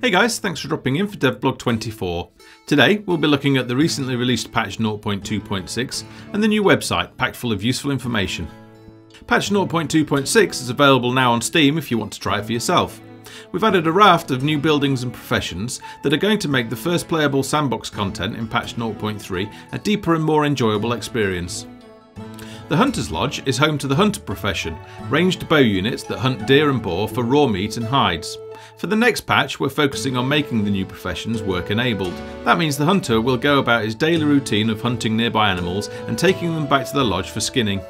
Hey guys, thanks for dropping in for Devblog 24. Today we'll be looking at the recently released patch 0.2.6 and the new website packed full of useful information. Patch 0.2.6 is available now on Steam if you want to try it for yourself. We've added a raft of new buildings and professions that are going to make the first playable sandbox content in patch 0.3 a deeper and more enjoyable experience. The Hunter's Lodge is home to the Hunter profession, ranged bow units that hunt deer and boar for raw meat and hides. For the next patch, we're focusing on making the new professions work enabled. That means the Hunter will go about his daily routine of hunting nearby animals and taking them back to the lodge for skinning.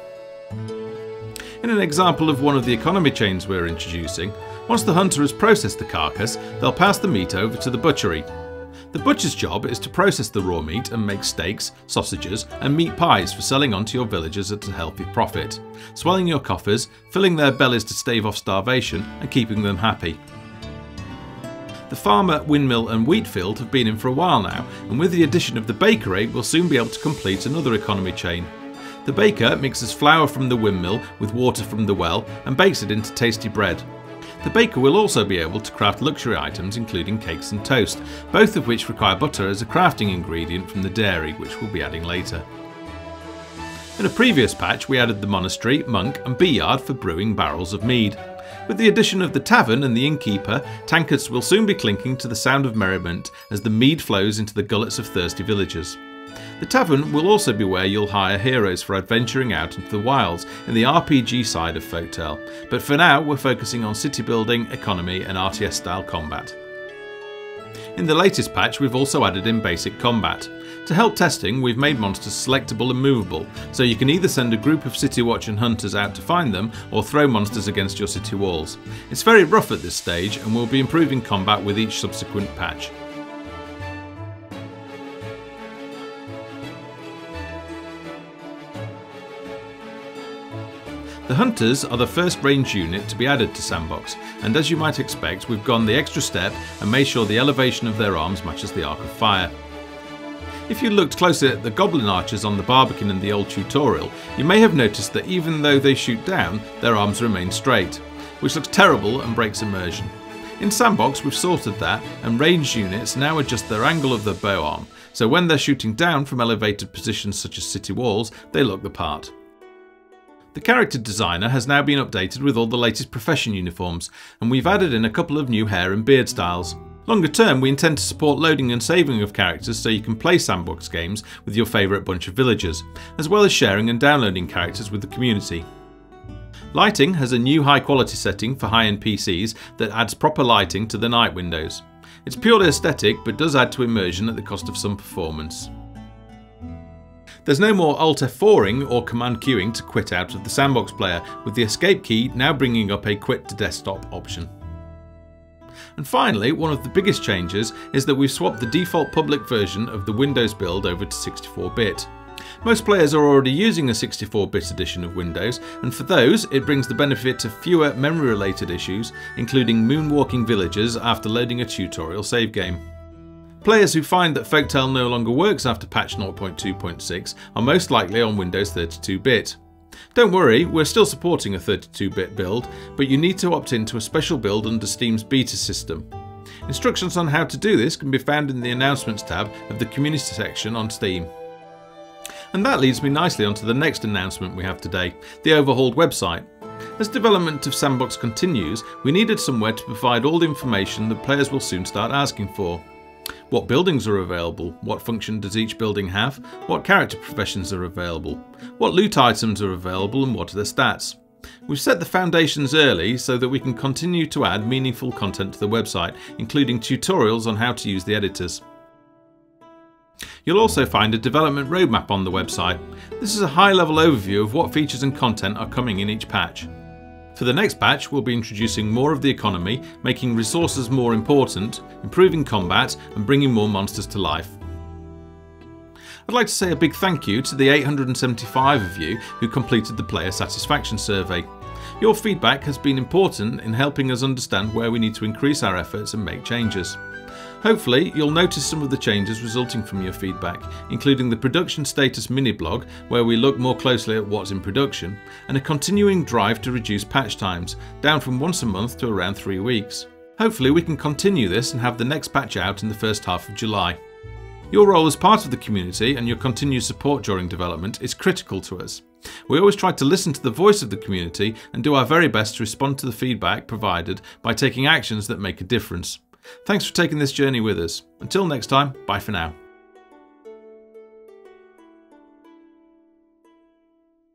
In an example of one of the economy chains we're introducing, once the Hunter has processed the carcass, they'll pass the meat over to the Butchery. The butcher's job is to process the raw meat and make steaks, sausages and meat pies for selling on to your villagers at a healthy profit, swelling your coffers, filling their bellies to stave off starvation and keeping them happy. The farmer, windmill and wheat field have been in for a while now, and with the addition of the bakery we'll soon be able to complete another economy chain. The baker mixes flour from the windmill with water from the well and bakes it into tasty bread. The baker will also be able to craft luxury items including cakes and toast, both of which require butter as a crafting ingredient from the dairy, which we'll be adding later. In a previous patch we added the monastery, monk and bee yard for brewing barrels of mead. With the addition of the tavern and the innkeeper, tankards will soon be clinking to the sound of merriment as the mead flows into the gullets of thirsty villagers. The tavern will also be where you'll hire heroes for adventuring out into the wilds in the RPG side of Folktale, but for now we're focusing on city building, economy and RTS style combat. In the latest patch we've also added in basic combat. To help testing we've made monsters selectable and movable, so you can either send a group of city watch and hunters out to find them or throw monsters against your city walls. It's very rough at this stage and we'll be improving combat with each subsequent patch. The Hunters are the first ranged unit to be added to Sandbox, and as you might expect we've gone the extra step and made sure the elevation of their arms matches the Arc of Fire. If you looked closely at the Goblin Archers on the Barbican in the old tutorial, you may have noticed that even though they shoot down, their arms remain straight, which looks terrible and breaks immersion. In Sandbox we've sorted that, and ranged units now adjust their angle of their bow arm, so when they're shooting down from elevated positions such as city walls, they look the part. The character designer has now been updated with all the latest profession uniforms, and we've added in a couple of new hair and beard styles. Longer term we intend to support loading and saving of characters so you can play sandbox games with your favourite bunch of villagers, as well as sharing and downloading characters with the community. Lighting has a new high quality setting for high-end PCs that adds proper lighting to the night windows. It's purely aesthetic but does add to immersion at the cost of some performance. There's no more Alt F4ing or command queuing to quit out of the sandbox player, with the escape key now bringing up a quit to desktop option. And finally, one of the biggest changes is that we've swapped the default public version of the Windows build over to 64-bit. Most players are already using a 64-bit edition of Windows, and for those it brings the benefit of fewer memory related issues, including moonwalking villagers after loading a tutorial save game. Players who find that Folktale no longer works after patch 0.2.6 are most likely on Windows 32-bit. Don't worry, we're still supporting a 32-bit build, but you need to opt into a special build under Steam's beta system. Instructions on how to do this can be found in the announcements tab of the community section on Steam. And that leads me nicely onto the next announcement we have today, the overhauled website. As development of Sandbox continues, we needed somewhere to provide all the information that players will soon start asking for. What buildings are available? What function does each building have? What character professions are available? What loot items are available and what are their stats? We've set the foundations early so that we can continue to add meaningful content to the website, including tutorials on how to use the editors. You'll also find a development roadmap on the website. This is a high-level overview of what features and content are coming in each patch. For the next patch we'll be introducing more of the economy, making resources more important, improving combat and bringing more monsters to life. I'd like to say a big thank you to the 875 of you who completed the player satisfaction survey. Your feedback has been important in helping us understand where we need to increase our efforts and make changes. Hopefully you'll notice some of the changes resulting from your feedback, including the production status mini blog where we look more closely at what's in production, and a continuing drive to reduce patch times, down from once a month to around 3 weeks. Hopefully we can continue this and have the next patch out in the first half of July. Your role as part of the community and your continued support during development is critical to us. We always try to listen to the voice of the community and do our very best to respond to the feedback provided by taking actions that make a difference. Thanks for taking this journey with us. Until next time, bye for now.